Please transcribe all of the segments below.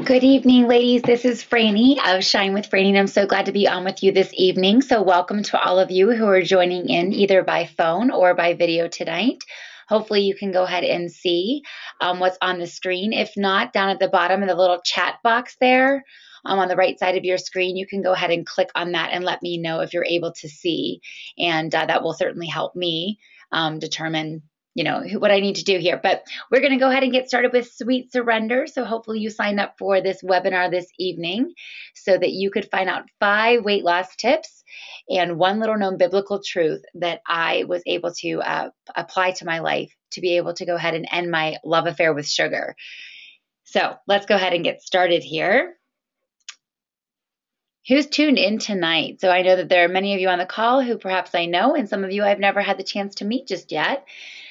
Good evening, ladies. This is Frannie of Shine with Frannie, and I'm so glad to be on with you this evening. So welcome to all of you who are joining in either by phone or by video tonight. Hopefully you can go ahead and see what's on the screen. If not, down at the bottom in the little chat box there on the right side of your screen, you can go ahead and click on that and let me know if you're able to see. And that will certainly help me determine what I need to do here. But we're going to go ahead and get started with Sweet Surrender. So hopefully you signed up for this webinar this evening so that you could find out 5 weight loss tips and one little known biblical truth that I was able to apply to my life to be able to go ahead and end my love affair with sugar. So let's go ahead and get started here. Who's tuned in tonight? So I know that there are many of you on the call who perhaps I know, and some of you I've never had the chance to meet just yet.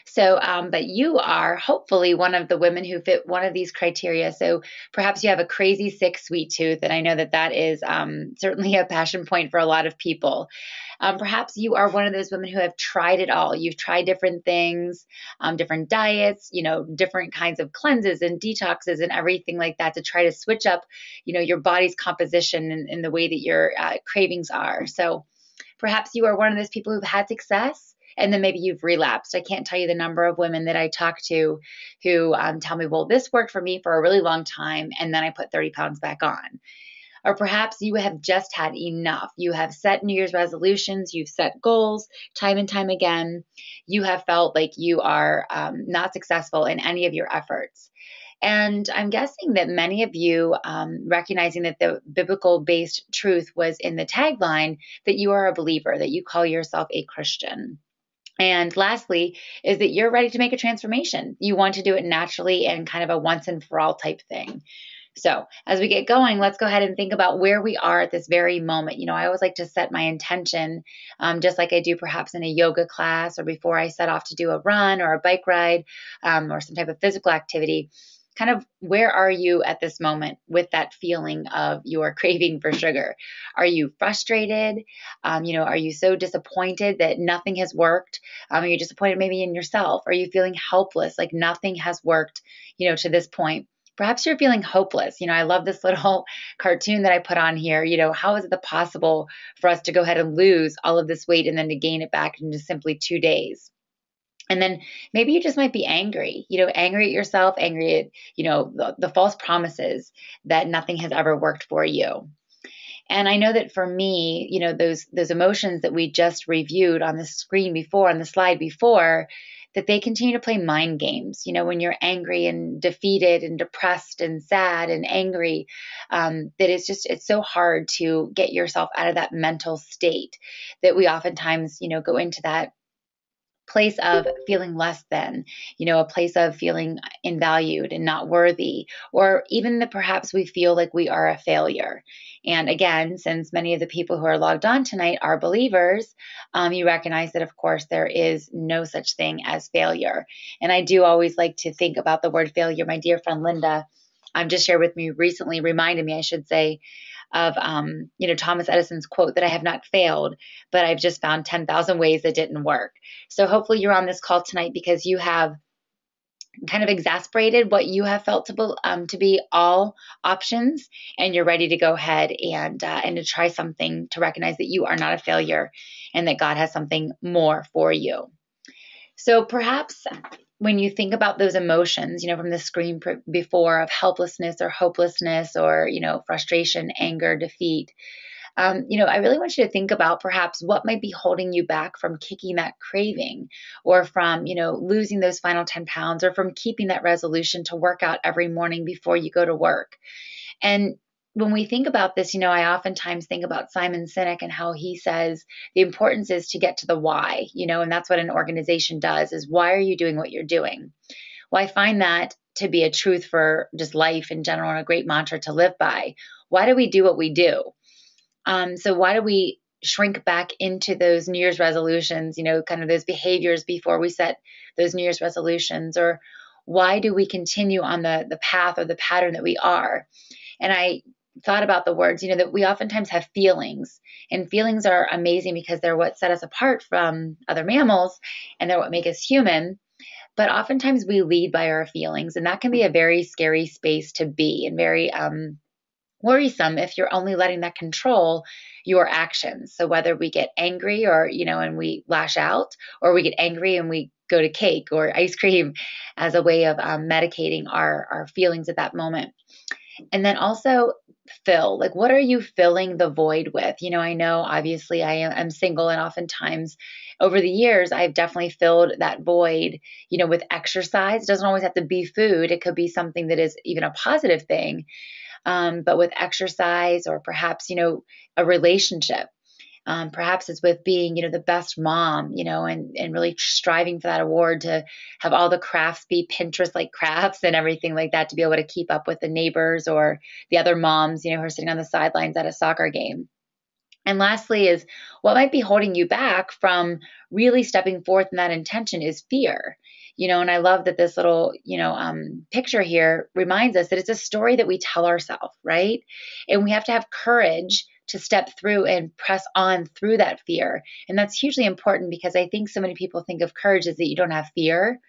So, but you are hopefully one of the women who fit one of these criteria. So perhaps you have a crazy sick sweet tooth, and I know that that is certainly a passion point for a lot of people. Perhaps you are one of those women who have tried it all. You've tried different things, different diets, different kinds of cleanses and detoxes and everything like that to try to switch up, your body's composition and the way that your cravings are. So perhaps you are one of those people who've had success and then maybe you've relapsed. I can't tell you the number of women that I talk to who tell me, well, this worked for me for a really long time, and then I put 30 pounds back on. Or perhaps you have just had enough. You have set New Year's resolutions, you've set goals time and time again. You have felt like you are not successful in any of your efforts. And I'm guessing that many of you, recognizing that the biblical-based truth was in the tagline, that you are a believer, that you call yourself a Christian. And lastly, is that you're ready to make a transformation. You want to do it naturally and kind of a once and for all type thing. So as we get going, let's go ahead and think about where we are at this very moment. I always like to set my intention, just like I do perhaps in a yoga class or before I set off to do a run or a bike ride or some type of physical activity. Kind of where are you at this moment with that feeling of your craving for sugar? Are you frustrated? Are you so disappointed that nothing has worked? Are you disappointed maybe in yourself? Are you feeling helpless, like nothing has worked, to this point? Perhaps you're feeling hopeless. I love this little cartoon that I put on here. How is it possible for us to go ahead and lose all of this weight and then to gain it back in just simply 2 days? And then maybe you just might be angry, angry at yourself, angry at, the false promises that nothing has ever worked for you. And I know that for me, those emotions that we just reviewed on the screen before, on the slide before, that they continue to play mind games. When you're angry and defeated and depressed and sad and angry, that it's so hard to get yourself out of that mental state that we oftentimes, go into that place of feeling less than, a place of feeling invalued and not worthy, or even that perhaps we feel like we are a failure. And again, since many of the people who are logged on tonight are believers, you recognize that, of course, there is no such thing as failure. And I do always like to think about the word failure. My dear friend Linda just shared with me recently, reminded me, I should say, of Thomas Edison's quote that I have not failed, but I've just found 10,000 ways that didn't work. So hopefully you're on this call tonight because you have kind of exasperated what you have felt to be all options, and you're ready to go ahead and to try something, to recognize that you are not a failure and that God has something more for you. So perhaps when you think about those emotions, from the screen before of helplessness or hopelessness or, frustration, anger, defeat, I really want you to think about perhaps what might be holding you back from kicking that craving or from, losing those final 10 pounds or from keeping that resolution to work out every morning before you go to work. And when we think about this, I oftentimes think about Simon Sinek and how he says the importance is to get to the why, and that's what an organization does, is why are you doing what you're doing? Well, I find that to be a truth for just life in general and a great mantra to live by. Why do we do what we do? So why do we shrink back into those New Year's resolutions, kind of those behaviors before we set those New Year's resolutions? Or why do we continue on the path or the pattern that we are? And I thought about the words, that we oftentimes have feelings, and feelings are amazing because they're what set us apart from other mammals and they're what make us human. but oftentimes we lead by our feelings, and that can be a very scary space to be, and very worrisome if you're only letting that control your actions. So whether we get angry or, and we lash out, or we get angry and we go to cake or ice cream as a way of medicating our feelings at that moment. And then also fill, like, what are you filling the void with? I know obviously I'm single, and oftentimes over the years, I've definitely filled that void, with exercise. It doesn't always have to be food. It could be something that is even a positive thing. But with exercise, or perhaps, a relationship. Perhaps it's with being, the best mom, and really striving for that award, to have all the crafts be Pinterest like crafts and everything like that, to be able to keep up with the neighbors or the other moms, who are sitting on the sidelines at a soccer game. And lastly is, what might be holding you back from really stepping forth in that intention is fear. And I love that this little, picture here reminds us that it's a story that we tell ourselves, right? And we have to have courage to step through and press on through that fear. And that's hugely important, because I think so many people think of courage as that you don't have fear.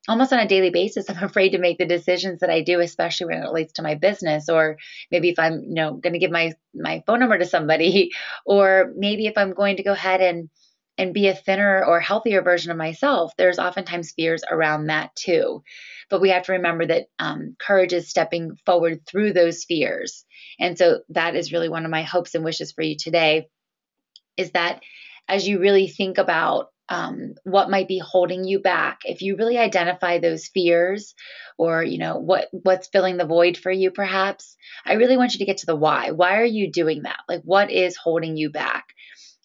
Almost on a daily basis, I'm afraid to make the decisions that I do, especially when it relates to my business, or maybe if I'm, going to give my phone number to somebody, or maybe if I'm going to go ahead and be a thinner or healthier version of myself. There's oftentimes fears around that too. But we have to remember that courage is stepping forward through those fears. And so that is really one of my hopes and wishes for you today, is that as you really think about what might be holding you back, if you really identify those fears, or what's filling the void for you, perhaps, I really want you to get to the why. Why are you doing that? Like, what is holding you back?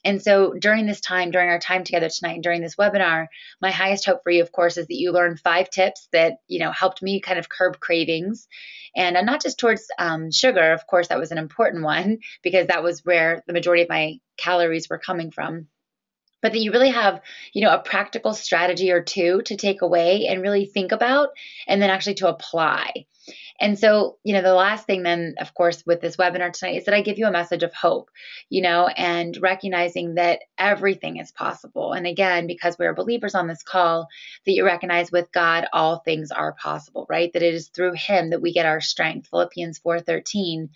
And so during our time together tonight, during this webinar, my highest hope for you, of course, is that you learn 5 tips that, helped me kind of curb cravings, and not just towards sugar. Of course, that was an important one, because that was where the majority of my calories were coming from. But that you really have, a practical strategy or 2 to take away and really think about, and then actually to apply. And so, the last thing then, of course, with this webinar tonight, is that I give you a message of hope, and recognizing that everything is possible. And again, because we're believers on this call, that you recognize with God, all things are possible, right? That it is through Him that we get our strength. Philippians 4:13,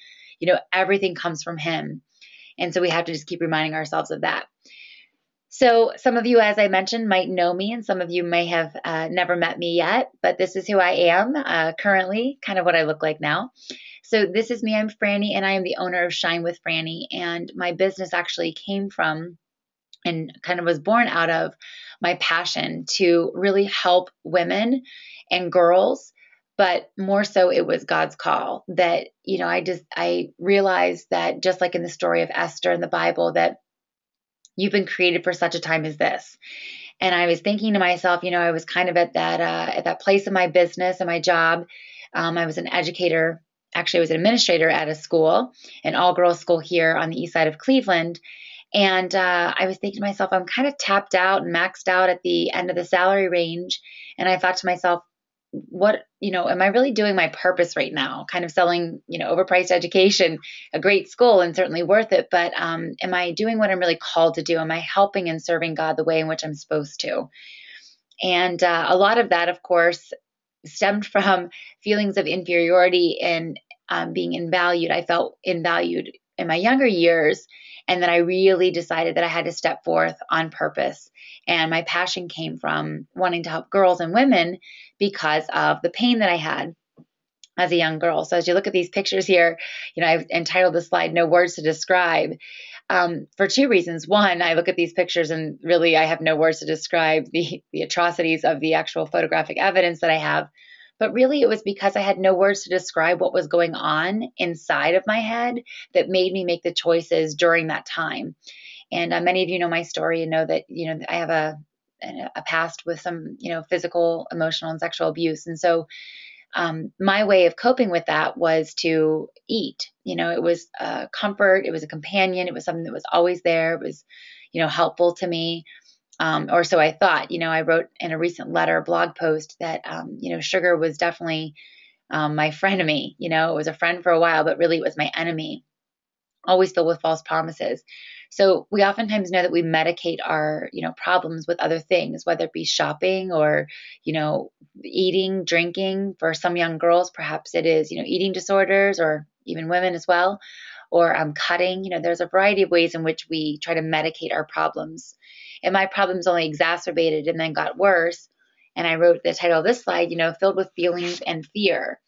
everything comes from Him. And so we have to just keep reminding ourselves of that. So some of you, as I mentioned, might know me, and some of you may have never met me yet, but this is who I am currently, kind of what I look like now. So this is me. I'm Frannie, and I am the owner of Shine with Frannie, and my business actually came from, and kind of was born out of, my passion to really help women and girls. But more so, it was God's call that, I realized that, just like in the story of Esther in the Bible, that you've been created for such a time as this. And I was thinking to myself, I was kind of at that place in my business and my job. I was an educator. Actually, I was an administrator at a school, an all-girls school here on the east side of Cleveland. And I was thinking to myself, I'm kind of tapped out and maxed out at the end of the salary range. And I thought to myself, am I really doing my purpose right now? Kind of selling, overpriced education, a great school, and certainly worth it. But am I doing what I'm really called to do? Am I helping and serving God the way in which I'm supposed to? And a lot of that, of course, stemmed from feelings of inferiority and being invalued. I felt invalued in my younger years. And then I really decided that I had to step forth on purpose. And my passion came from wanting to help girls and women because of the pain that I had as a young girl. So as you look at these pictures here, I've entitled the slide, No Words to Describe, for 2 reasons. One, I look at these pictures and really I have no words to describe the atrocities of the actual photographic evidence that I have. But really, it was because I had no words to describe what was going on inside of my head that made me make the choices during that time. And many of you know my story and know that, I have a past with some, physical, emotional, and sexual abuse. And so my way of coping with that was to eat. It was a comfort. It was a companion. It was something that was always there. It was, helpful to me. Or so I thought. I wrote in a recent blog post that, sugar was definitely my frenemy. It was a friend for a while, but really it was my enemy. always filled with false promises. So we oftentimes know that we medicate our, problems with other things, whether it be shopping or, eating, drinking. For some young girls, perhaps it is, eating disorders, or even women as well, or cutting. There's a variety of ways in which we try to medicate our problems. And my problems only exacerbated and then got worse. And I wrote the title of this slide, filled with feelings and fear.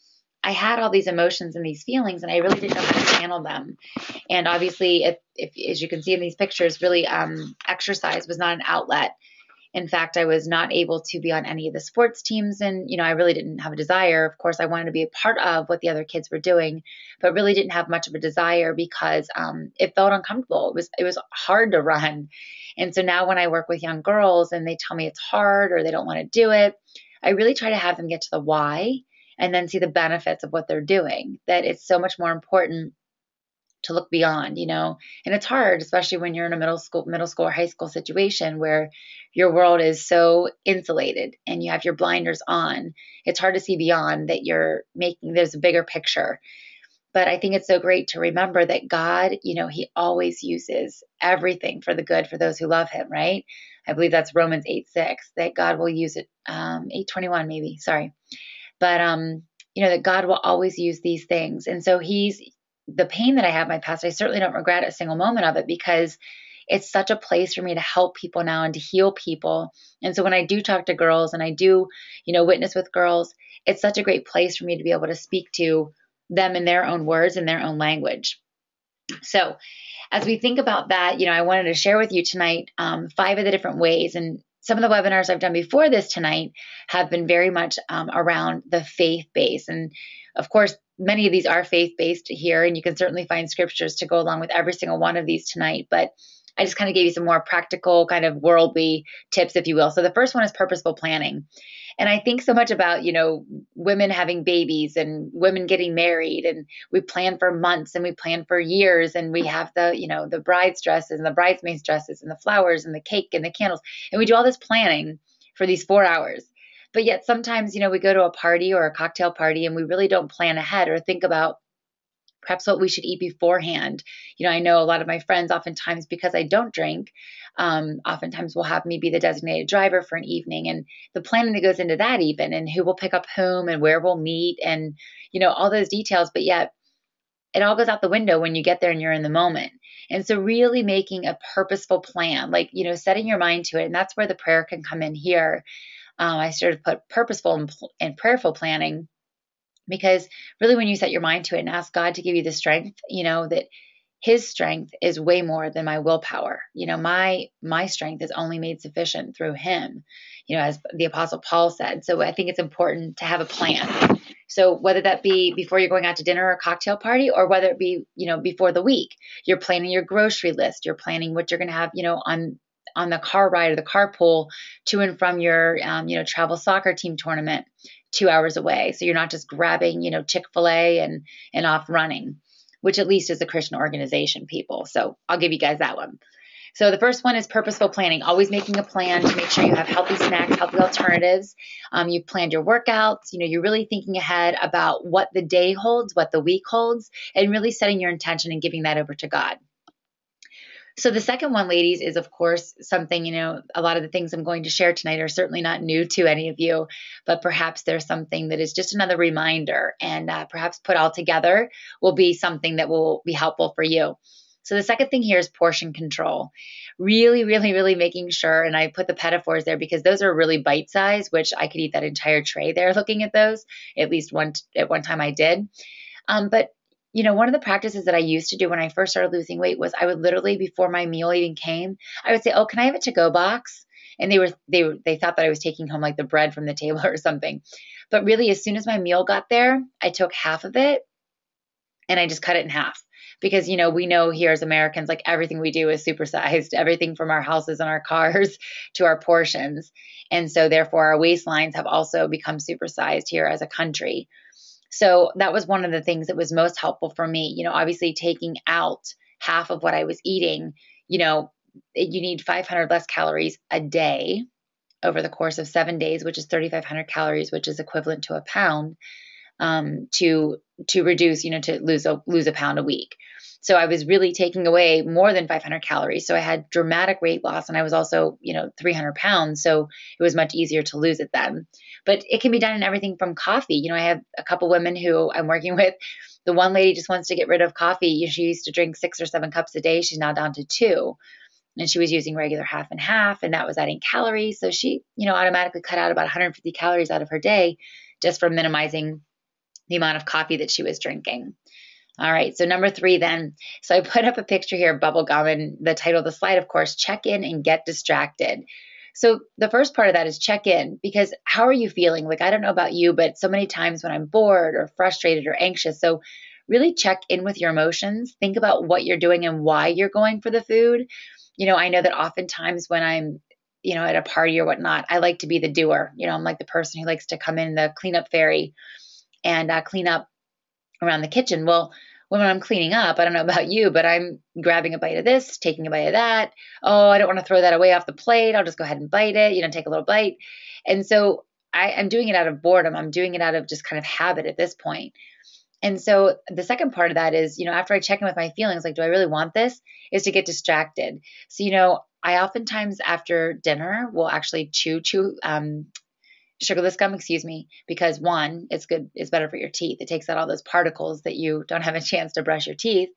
I had all these emotions and these feelings, and I really didn't know how to channel them. And obviously, if as you can see in these pictures, really exercise was not an outlet. In fact, I was not able to be on any of the sports teams, and I really didn't have a desire. Of course, I wanted to be a part of what the other kids were doing, but really didn't have much of a desire because it felt uncomfortable. It was hard to run. And so now when I work with young girls and they tell me it's hard or they don't want to do it, I really try to have them get to the why and then see the benefits of what they're doing. That it's so much more important to look beyond, and it's hard, especially when you're in a middle school or high school situation where your world is so insulated and you have your blinders on. It's hard to see beyond that. There's a bigger picture. But I think it's so great to remember that God, he always uses everything for the good for those who love him, right? I believe that's Romans 8:6, that God will use it, 8:21 maybe, sorry. But, that God will always use these things. And so the pain that I have in my past, I certainly don't regret a single moment of it, because it's such a place for me to help people now and to heal people. And so when I do talk to girls and I do, witness with girls, it's such a great place for me to be able to speak to them in their own words and their own language. So as we think about that, I wanted to share with you tonight 5 of the different ways. And some of the webinars I've done before this tonight have been very much around the faith base. And of course, many of these are faith-based here, and you can certainly find scriptures to go along with every single one of these tonight. But I just kind of gave you some more practical, kind of worldly tips, if you will. So the first one is purposeful planning. And I think so much about, women having babies and women getting married, and we plan for months and we plan for years, and we have the bride's dresses and the bridesmaids' dresses and the flowers and the cake and the candles. And we do all this planning for these 4 hours. But yet sometimes, we go to a party or a cocktail party and we really don't plan ahead or think about perhaps what we should eat beforehand. I know a lot of my friends, oftentimes, because I don't drink, oftentimes will have me be the designated driver for an evening, and the planning that goes into that, even, and who will pick up whom and where we'll meet, and, all those details. But yet it all goes out the window when you get there and you're in the moment. And so really making a purposeful plan, like, setting your mind to it. And that's where the prayer can come in here. I started to put purposeful and prayerful planning, because really when you set your mind to it and ask God to give you the strength, that his strength is way more than my willpower. My strength is only made sufficient through him, as the Apostle Paul said. So I think it's important to have a plan. So whether that be before you're going out to dinner or a cocktail party, or whether it be, before the week, you're planning your grocery list, you're planning what you're going to have, on the car ride or the carpool to and from your, travel soccer team tournament 2 hours away. So you're not just grabbing, Chick-fil-A and off running, which at least is a Christian organization, people. So I'll give you guys that one. So the first one is purposeful planning, always making a plan to make sure you have healthy snacks, healthy alternatives. You've planned your workouts. You're really thinking ahead about what the day holds, what the week holds, and really setting your intention and giving that over to God. So the second one, ladies, is of course something, a lot of the things I'm going to share tonight are certainly not new to any of you, but perhaps there's something that is just another reminder, and perhaps put all together will be something that will be helpful for you. So the second thing here is portion control. Really, really, really making sure, and I put the metaphors there because those are really bite-sized, which I could eat that entire tray there looking at those. At least at one time I did. But one of the practices that I used to do when I first started losing weight was I would literally, before my meal even came, I would say, "Oh, can I have a to-go box?" And they thought that I was taking home like the bread from the table or something. But really, as soon as my meal got there, I took half of it and I just cut it in half. Because, we know here as Americans, like everything we do is supersized, everything from our houses and our cars to our portions. And so therefore our waistlines have also become supersized here as a country. So that was one of the things that was most helpful for me, obviously taking out half of what I was eating. You need 500 less calories a day over the course of 7 days, which is 3,500 calories, which is equivalent to a pound, to reduce, to lose a pound a week. So I was really taking away more than 500 calories. So I had dramatic weight loss, and I was also, 300 pounds. So it was much easier to lose it then. But it can be done in everything from coffee. I have a couple women who I'm working with. The one lady just wants to get rid of coffee. She used to drink 6 or 7 cups a day. She's now down to 2. And she was using regular half and half, and that was adding calories. So she, automatically cut out about 150 calories out of her day just from minimizing the amount of coffee that she was drinking. All right, so number 3 then. So I put up a picture here of bubble gum, and the title of the slide, of course, check in and get distracted. So the first part of that is check in, because how are you feeling? Like, I don't know about you, but so many times when I'm bored or frustrated or anxious, so really check in with your emotions. Think about what you're doing and why you're going for the food. I know that oftentimes when I'm, at a party or whatnot, I like to be the doer. I'm like the person who likes to come in the cleanup fairy and clean up around the kitchen. Well, when I'm cleaning up, I don't know about you, but I'm grabbing a bite of this, taking a bite of that. Oh, I don't want to throw that away off the plate. I'll just go ahead and bite it, take a little bite. And so I'm doing it out of boredom. I'm doing it out of just kind of habit at this point. And so the second part of that is, after I check in with my feelings, like, do I really want this? Is to get distracted. So, I oftentimes after dinner will actually chew sugarless gum, because one, it's good, it's better for your teeth. It takes out all those particles that you don't have a chance to brush your teeth.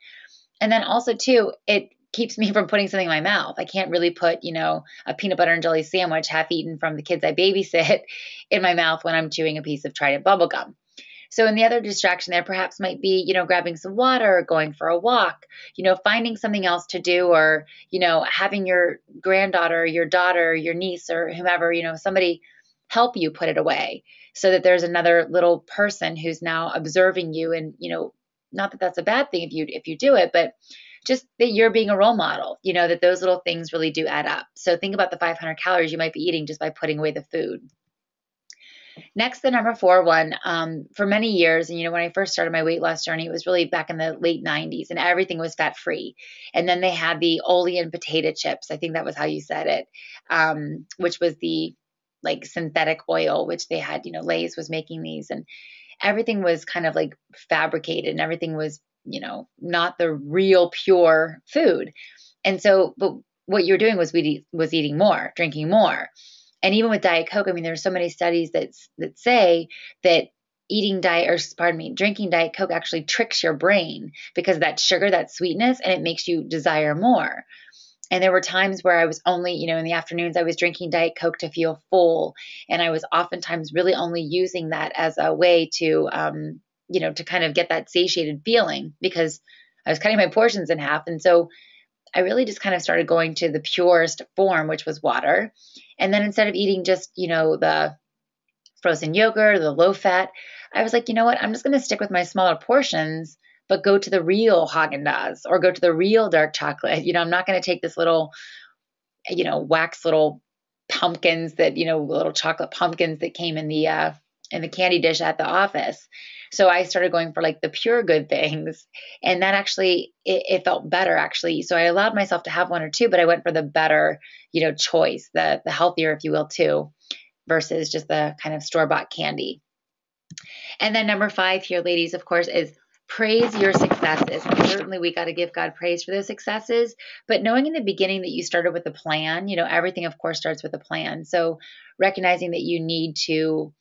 And then also two, it keeps me from putting something in my mouth. I can't really put, a peanut butter and jelly sandwich half eaten from the kids I babysit in my mouth when I'm chewing a piece of Trident bubble gum. So, and the other distraction there perhaps might be, grabbing some water, going for a walk, finding something else to do, or, having your granddaughter, your daughter, your niece, or whomever, somebody help you put it away, so that there's another little person who's now observing you. And, not that that's a bad thing if you do it, but just that you're being a role model, that those little things really do add up. So think about the 500 calories you might be eating just by putting away the food. Next, the number 4 one, for many years, and when I first started my weight loss journey, it was really back in the late 90s, and everything was fat free. And then they had the olein potato chips. I think that was how you said it, which was the like synthetic oil, which they had, Lay's was making these, and everything was kind of like fabricated, and everything was, not the real pure food. And so, but what you're doing was eating more, drinking more. And even with Diet Coke, there's so many studies that say that drinking Diet Coke actually tricks your brain because of that sugar, that sweetness, and it makes you desire more. And there were times where I was only, in the afternoons, I was drinking Diet Coke to feel full. And I was oftentimes really only using that as a way to, to kind of get that satiated feeling, because I was cutting my portions in half. And so I really just kind of started going to the purest form, which was water. And then instead of eating just, the frozen yogurt, the low fat, I was like, you know what? I'm just going to stick with my smaller portions, but go to the real Haagen-Dazs or go to the real dark chocolate. I'm not going to take this little, wax little pumpkins that, little chocolate pumpkins that came in the candy dish at the office. So I started going for like the pure good things. And that actually, it felt better actually. So I allowed myself to have one or two, but I went for the better, choice, the healthier, if you will, too, versus just the kind of store-bought candy. And then number 5 here, ladies, of course, is praise your successes. And certainly we got to give God praise for those successes, but knowing in the beginning that you started with a plan, everything of course starts with a plan. So recognizing that you need to,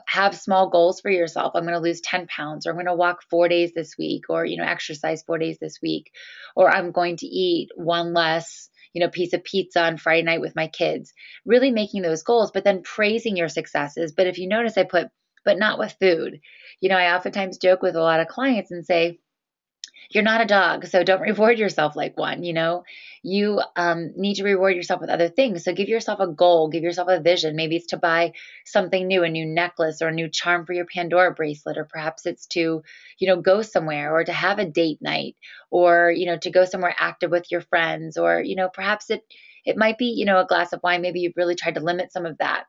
have small goals for yourself. I'm going to lose 10 pounds, or I'm going to walk 4 days this week, or, exercise 4 days this week, or I'm going to eat one less, piece of pizza on Friday night with my kids, really making those goals, but then praising your successes. But if you notice, I put, but not with food. I oftentimes joke with a lot of clients and say, you're not a dog, so don't reward yourself like one. You need to reward yourself with other things. So give yourself a goal, give yourself a vision. Maybe it's to buy something new, a new necklace or a new charm for your Pandora bracelet, or perhaps it's to, go somewhere, or to have a date night, or, to go somewhere active with your friends, or, perhaps it might be, a glass of wine. Maybe you've really tried to limit some of that,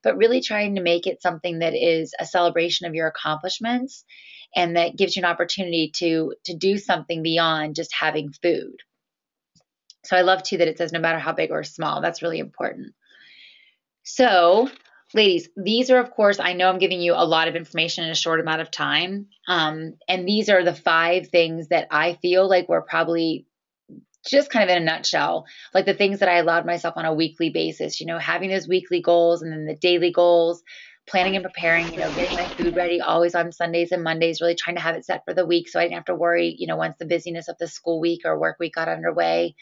but really trying to make it something that is a celebration of your accomplishments, and that gives you an opportunity to do something beyond just having food. So I love too that it says no matter how big or small. That's really important. So ladies, these are, of course, I know I'm giving you a lot of information in a short amount of time. And these are the 5 things that I feel like were probably just kind of in a nutshell, like the things that I allowed myself on a weekly basis, having those weekly goals and then the daily goals, planning and preparing, getting my food ready always on Sundays and Mondays, really trying to have it set for the week so I didn't have to worry, once the busyness of the school week or work week got underway,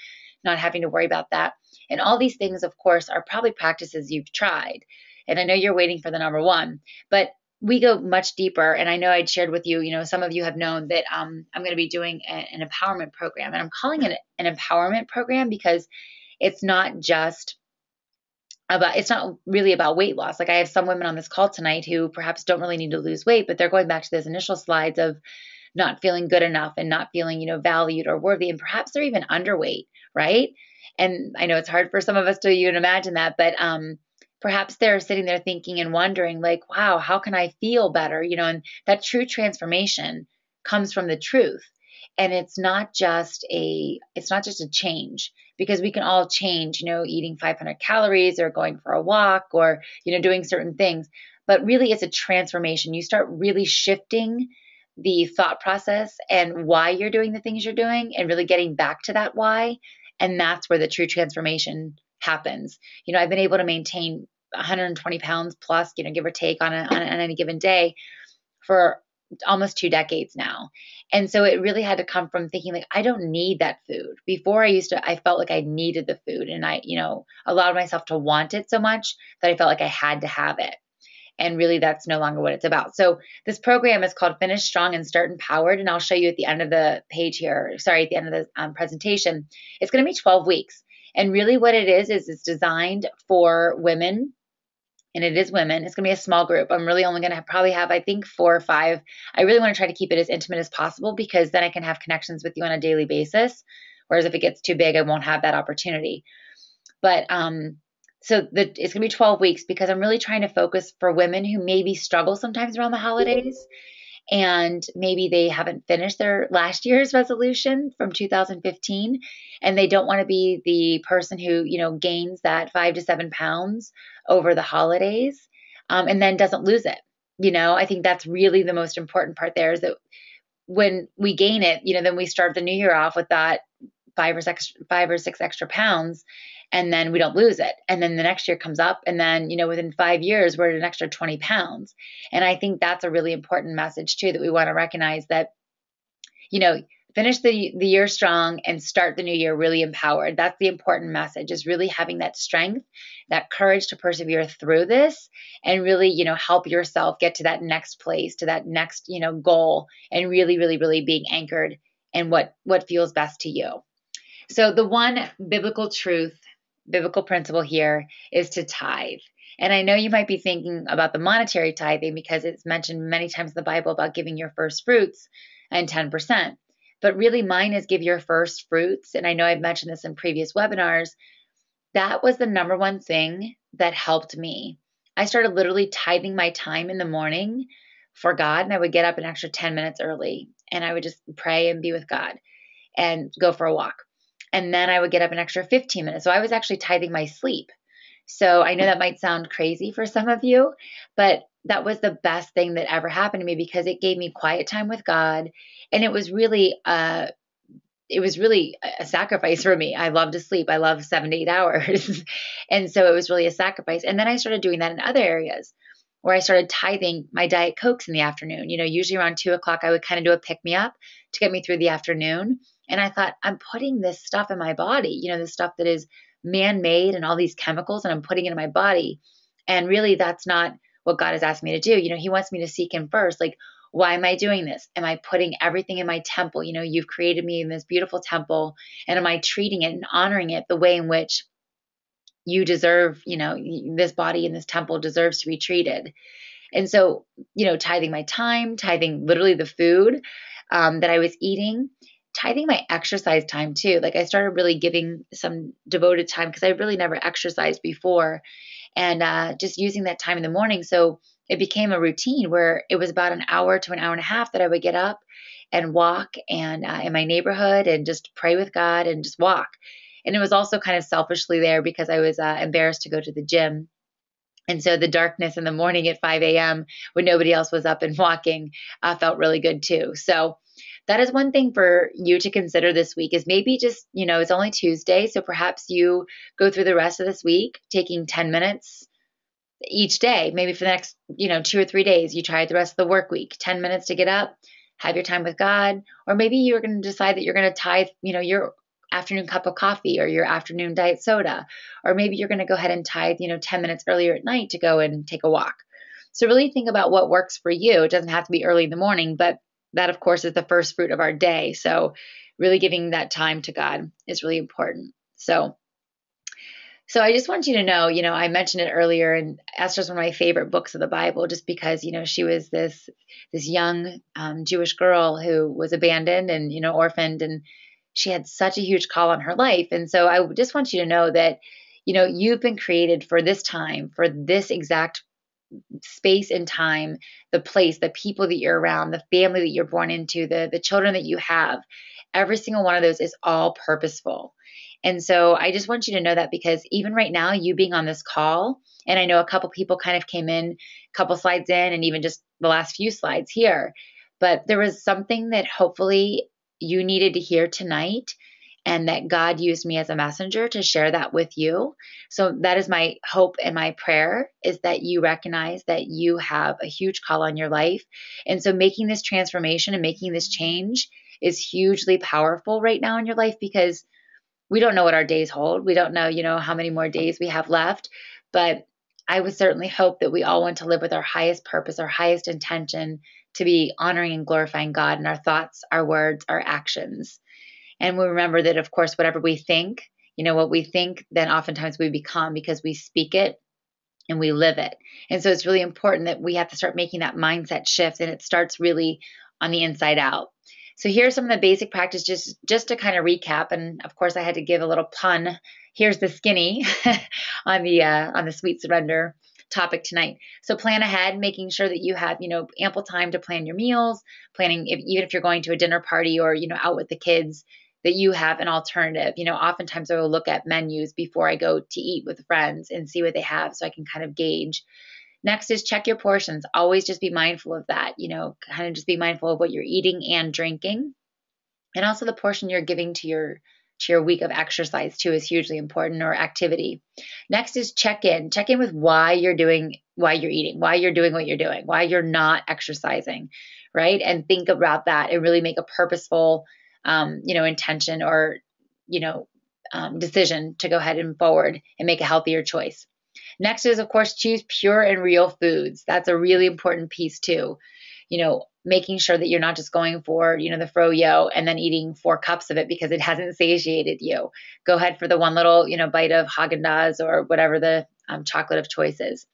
not having to worry about that. And all these things, of course, are probably practices you've tried. And I know you're waiting for the number one, but we go much deeper. And I know I'd shared with you, some of you have known that I'm going to be doing an empowerment program. And I'm calling it an empowerment program because it's not just it's not really about weight loss. Like I have some women on this call tonight who perhaps don't really need to lose weight, but they're going back to those initial slides of not feeling good enough and not feeling, valued or worthy. And perhaps they're even underweight, right? And I know it's hard for some of us to even imagine that, but perhaps they're sitting there thinking and wondering like, wow, how can I feel better? And that true transformation comes from the truth. And it's not just a change, because we can all change, eating 500 calories or going for a walk or, doing certain things. But really it's a transformation. You start really shifting the thought process and why you're doing the things you're doing and really getting back to that why. And that's where the true transformation happens. I've been able to maintain 120 pounds plus, give or take on any given day for almost 2 decades now. And so it really had to come from thinking like, I don't need that food. Before I felt like I needed the food and I, allowed myself to want it so much that I felt like I had to have it. And really that's no longer what it's about. So this program is called Finish Strong and Start Empowered. And I'll show you at the end of the page here, at the end of the presentation. It's going to be 12 weeks. And really what it is it's designed for women. And it is women. It's going to be a small group. I'm really only going to probably have, I think, 4 or 5. I really want to try to keep it as intimate as possible because then I can have connections with you on a daily basis. Whereas if it gets too big, I won't have that opportunity. But it's going to be 12 weeks because I'm really trying to focus for women who maybe struggle sometimes around the holidays and maybe they haven't finished their last year's resolution from 2015 and they don't want to be the person who, gains that 5 to 7 pounds over the holidays and then doesn't lose it. I think that's really the most important part there is that when we gain it, then we start the new year off with that 5 or 6 extra pounds and then we don't lose it. And then the next year comes up and then, within 5 years, we're at an extra 20 pounds. And I think that's a really important message too, that we want to recognize that, finish the year strong and start the new year really empowered. That's the important message, is really having that strength, that courage to persevere through this and really, help yourself get to that next place, to that next, goal and really, really, really being anchored in what feels best to you. So the one biblical principle here is to tithe. And I know you might be thinking about the monetary tithing because it's mentioned many times in the Bible about giving your first fruits and 10%. But really mine is give your first fruits. And I know I've mentioned this in previous webinars. That was the number one thing that helped me. I started literally tithing my time in the morning for God. And I would get up an extra 10 minutes early and I would just pray and be with God and go for a walk. And then I would get up an extra 15 minutes. So I was actually tithing my sleep. So I know that might sound crazy for some of you, but that was the best thing that ever happened to me because it gave me quiet time with God. And it was really a sacrifice for me. I love to sleep. I love 7 to 8 hours. And so it was really a sacrifice. And then I started doing that in other areas where I started tithing my Diet Cokes in the afternoon. Usually around 2:00, I would kind of do a pick me up to get me through the afternoon. And I thought, I'm putting this stuff in my body, this stuff that is man-made and all these chemicals, and I'm putting it in my body. And really, that's not what God has asked me to do. He wants me to seek him first. Like, why am I doing this? Am I putting everything in my temple? You've created me in this beautiful temple. And am I treating it and honoring it the way in which you deserve, this body in this temple deserves to be treated? And so, tithing my time, tithing literally the food that I was eating, tithing my exercise time too. Like I started really giving some devoted time because I really never exercised before, and just using that time in the morning. So it became a routine where it was about an hour to an hour and a half that I would get up and walk and in my neighborhood and just pray with God and just walk. And it was also kind of selfishly there because I was embarrassed to go to the gym. And so the darkness in the morning at 5 a.m. when nobody else was up and walking felt really good too. So that is one thing for you to consider this week is maybe just, it's only Tuesday. So perhaps you go through the rest of this week, taking 10 minutes each day, maybe for the next, 2 or 3 days, you try it the rest of the work week, 10 minutes to get up, have your time with God, or maybe you're going to decide that you're going to tithe, your afternoon cup of coffee or your afternoon diet soda, or maybe you're going to go ahead and tithe, 10 minutes earlier at night to go and take a walk. So really think about what works for you. It doesn't have to be early in the morning, but that of course is the first fruit of our day. So really giving that time to God is really important. So I just want you to know, I mentioned it earlier, and Esther's one of my favorite books of the Bible, just because, she was this young Jewish girl who was abandoned and, orphaned, and she had such a huge call on her life. And so I just want you to know that, you've been created for this time, for this exact space and time, the place, the people that you're around, the family that you're born into, the children that you have. Every single one of those is all purposeful. And so I just want you to know that, because even right now, you being on this call, and I know a couple people kind of came in, a couple slides in, and even just the last few slides here, but there was something that hopefully you needed to hear tonight, and that God used me as a messenger to share that with you. So that is my hope and my prayer, is that you recognize that you have a huge call on your life. And so making this transformation and making this change is hugely powerful right now in your life, because we don't know what our days hold. We don't know, how many more days we have left. But I would certainly hope that we all want to live with our highest purpose, our highest intention, to be honoring and glorifying God in our thoughts, our words, our actions. And we remember that, of course, whatever we think, what we think, then oftentimes we become, because we speak it and we live it. And so it's really important that we have to start making that mindset shift, and it starts really on the inside out. So here's some of the basic practices, just to kind of recap. And of course, I had to give a little pun. Here's the skinny on the sweet surrender topic tonight. So plan ahead, making sure that you have, ample time to plan your meals, planning even if you're going to a dinner party or, out with the kids, that you have an alternative. Oftentimes I will look at menus before I go to eat with friends and see what they have, so I can kind of gauge. Next is check your portions. Always just be mindful of that, kind of just be mindful of what you're eating and drinking. And also the portion you're giving to your week of exercise too is hugely important, or activity. Next is check in with why you're eating, why you're doing what you're doing, why you're not exercising, right? And think about that and really make a purposeful, intention or, decision to go ahead and forward and make a healthier choice. Next is, of course, choose pure and real foods. That's a really important piece too. Making sure that you're not just going for, the froyo and then eating 4 cups of it because it hasn't satiated you. Go ahead for the one little, bite of Haagen-Dazs or whatever the chocolate of choice is.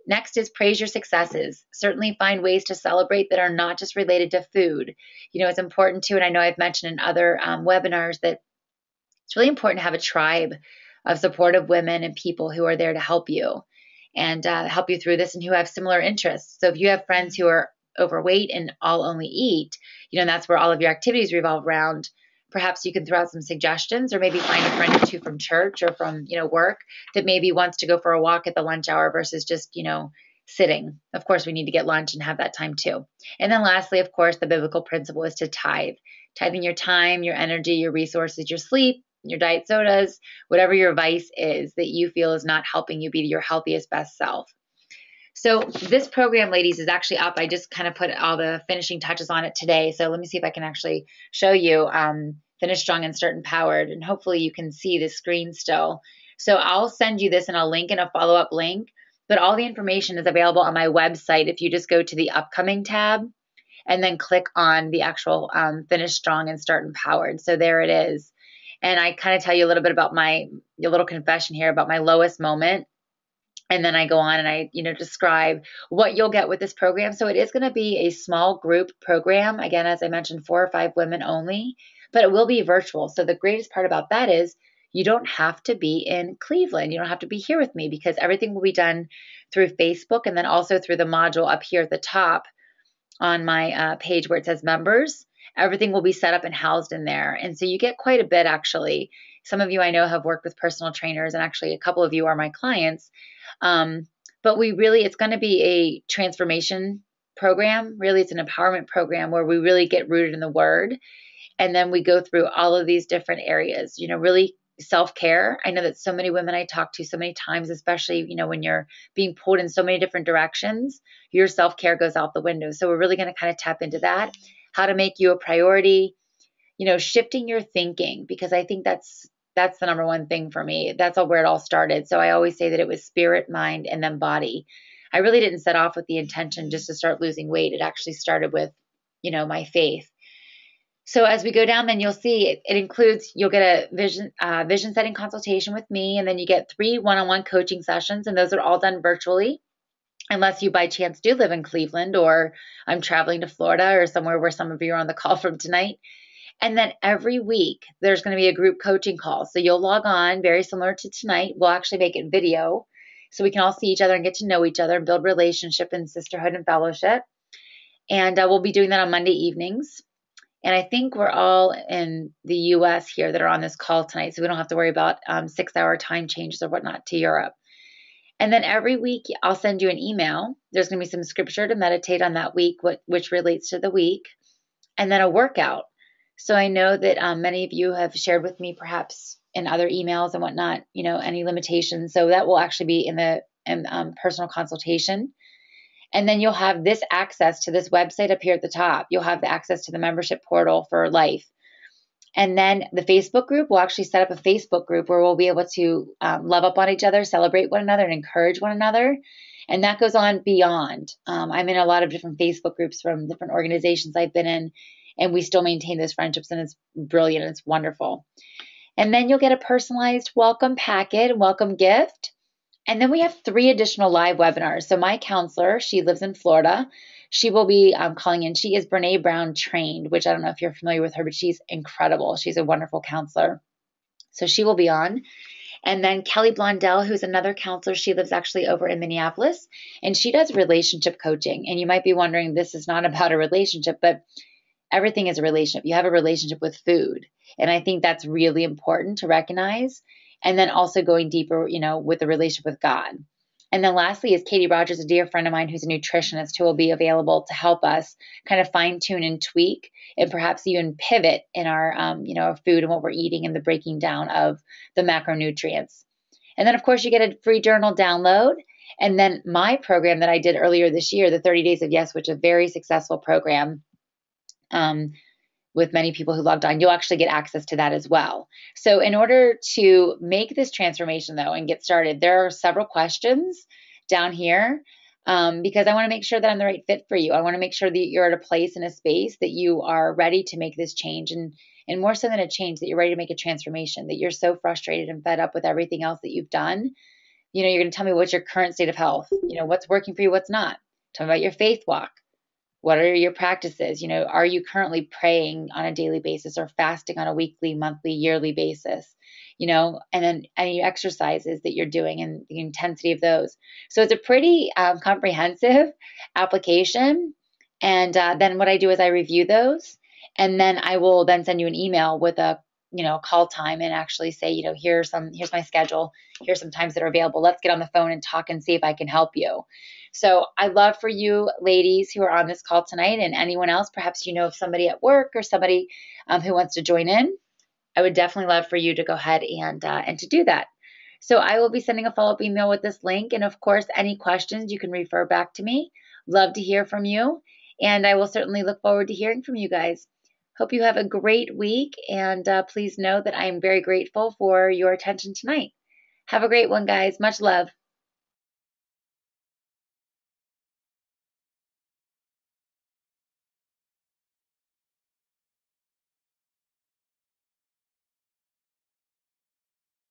Next is praise your successes. Certainly find ways to celebrate that are not just related to food. It's important too, and I know I've mentioned in other webinars, that it's really important to have a tribe of supportive women and people who are there to help you and help you through this, and who have similar interests. So if you have friends who are overweight and all only eat, and that's where all of your activities revolve around, perhaps you can throw out some suggestions, or maybe find a friend or two from church or from, work, that maybe wants to go for a walk at the lunch hour versus just, sitting. Of course, we need to get lunch and have that time too. And then lastly, of course, the biblical principle is to tithe. Tithing your time, your energy, your resources, your sleep, your diet sodas, whatever your vice is that you feel is not helping you be your healthiest, best self. So this program, ladies, is actually up. I just kind of put all the finishing touches on it today. So let me see if I can actually show you Finish Strong and Start Empowered. And hopefully you can see the screen still. So I'll send you this in a link, and a follow-up link. But all the information is available on my website if you just go to the upcoming tab and then click on the actual Finish Strong and Start Empowered. So there it is. And I kind of tell you a little bit about a little confession here about my lowest moment. And then I go on and I, describe what you'll get with this program. So it is going to be a small group program. Again, as I mentioned, 4 or 5 women only, but it will be virtual. So the greatest part about that is you don't have to be in Cleveland. You don't have to be here with me, because everything will be done through Facebook, and then also through the module up here at the top on my page where it says members. Everything will be set up and housed in there. And so you get quite a bit, actually. Some of you I know have worked with personal trainers, and actually a couple of you are my clients. But it's going to be a transformation program. Really, it's an empowerment program where we really get rooted in the word. And then we go through all of these different areas, really self-care. I know that so many women I talk to so many times, especially, when you're being pulled in so many different directions, your self-care goes out the window. So we're really going to kind of tap into that, how to make you a priority, shifting your thinking, because I think that's the number one thing for me. That's where it all started. So I always say that it was spirit, mind, and then body. I really didn't set off with the intention just to start losing weight. It actually started with, my faith. So as we go down, then you'll see it includes, you'll get a vision setting consultation with me, and then you get 3 one-on-one coaching sessions, and those are all done virtually, unless you by chance do live in Cleveland, or I'm traveling to Florida or somewhere where some of you are on the call from tonight. And then every week there's going to be a group coaching call. So you'll log on, very similar to tonight. We'll actually make it video so we can all see each other and get to know each other and build relationship and sisterhood and fellowship. And we'll be doing that on Monday evenings. And I think we're all in the US here that are on this call tonight, so we don't have to worry about 6-hour time changes or whatnot to Europe. And then every week I'll send you an email. There's going to be some scripture to meditate on that week, which relates to the week, and then a workout. So I know that many of you have shared with me, perhaps in other emails and whatnot, any limitations. So that will actually be in the personal consultation. And then you'll have this access to this website up here at the top. You'll have the access to the membership portal for life. And then the Facebook group, we'll actually set up a Facebook group where we'll be able to love up on each other, celebrate one another, and encourage one another. And that goes on beyond. I'm in a lot of different Facebook groups from different organizations I've been in, and we still maintain those friendships, and it's brilliant. It's wonderful. And then you'll get a personalized welcome packet, welcome gift. And then we have 3 additional live webinars. So my counselor, she lives in Florida. She will be calling in. She is Brene Brown trained, which I don't know if you're familiar with her, but she's incredible. She's a wonderful counselor. So she will be on. And then Kelly Blondell, who's another counselor, she lives actually over in Minneapolis, and she does relationship coaching. And you might be wondering, this is not about a relationship, but everything is a relationship. You have a relationship with food. And I think that's really important to recognize. And then also going deeper, with the relationship with God. And then lastly is Katie Rogers, a dear friend of mine who's a nutritionist, who will be available to help us kind of fine tune and tweak and perhaps even pivot in our, our food and what we're eating and the breaking down of the macronutrients. And then, of course, you get a free journal download. And then my program that I did earlier this year, the 30 Days of Yes, which is a very successful program, with many people who logged on, you'll actually get access to that as well. So in order to make this transformation, though, and get started, there are several questions down here because I want to make sure that I'm the right fit for you. I want to make sure that you're at a place in a space that you are ready to make this change, and more so than a change, that you're ready to make a transformation, that you're so frustrated and fed up with everything else that you've done. You're going to tell me what's your current state of health, what's working for you, what's not. Tell me about your faith walk. What are your practices? Are you currently praying on a daily basis or fasting on a weekly, monthly, yearly basis? And then any exercises that you're doing and the intensity of those. So it's a pretty comprehensive application. And then what I do is I review those, and then I will then send you an email with a call time and actually say, here's my schedule. Here's some times that are available. Let's get on the phone and talk and see if I can help you. So I'd love for you ladies who are on this call tonight, and anyone else, perhaps of somebody at work or somebody who wants to join in. I would definitely love for you to go ahead and to do that. So I will be sending a follow-up email with this link. And of course, any questions, you can refer back to me. Love to hear from you. And I will certainly look forward to hearing from you guys. Hope you have a great week. And please know that I am very grateful for your attention tonight. Have a great one, guys. Much love.